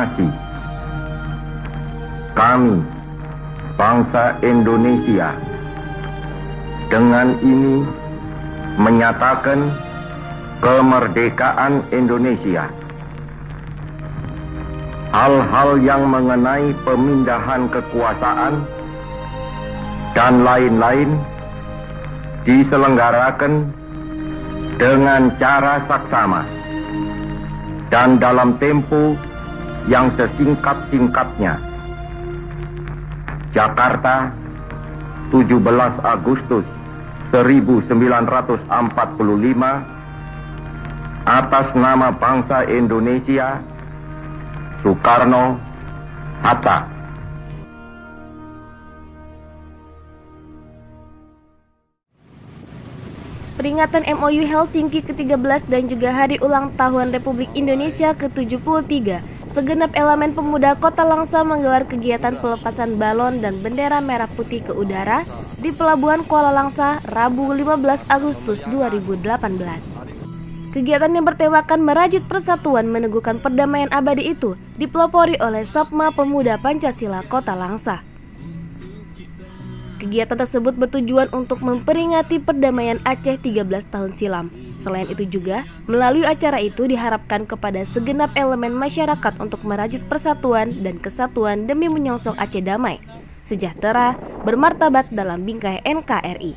proklamasi. Kami, bangsa Indonesia, dengan ini menyatakan kemerdekaan Indonesia. Hal-hal yang mengenai pemindahan kekuasaan dan lain-lain diselenggarakan dengan cara saksama dan dalam tempo yang sesingkat-singkatnya. Jakarta, 17 Agustus 1945, atas nama bangsa Indonesia, Soekarno, Hatta. Peringatan MOU Helsinki ke-13 dan juga Hari Ulang Tahun Republik Indonesia ke-73, segenap elemen pemuda Kota Langsa menggelar kegiatan pelepasan balon dan bendera merah putih ke udara di Pelabuhan Kuala Langsa, Rabu 15 Agustus 2018. Kegiatan yang bertemakan merajut persatuan meneguhkan perdamaian abadi itu dipelopori oleh Sopma Pemuda Pancasila Kota Langsa. Kegiatan tersebut bertujuan untuk memperingati perdamaian Aceh 13 tahun silam. Selain itu juga, melalui acara itu diharapkan kepada segenap elemen masyarakat untuk merajut persatuan dan kesatuan demi menyongsong Aceh damai, sejahtera, bermartabat dalam bingkai NKRI.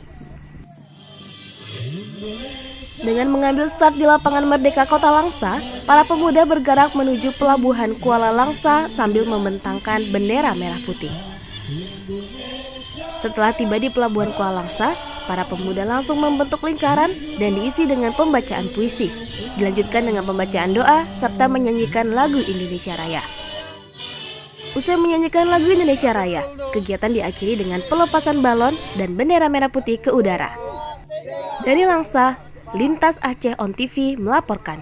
Dengan mengambil start di lapangan Merdeka Kota Langsa, para pemuda bergerak menuju Pelabuhan Kuala Langsa sambil membentangkan bendera merah putih. Setelah tiba di Pelabuhan Kuala Langsa, para pemuda langsung membentuk lingkaran dan diisi dengan pembacaan puisi. Dilanjutkan dengan pembacaan doa serta menyanyikan lagu Indonesia Raya. Usai menyanyikan lagu Indonesia Raya, kegiatan diakhiri dengan pelepasan balon dan bendera merah putih ke udara. Dari Langsa, Lintas Aceh On TV melaporkan.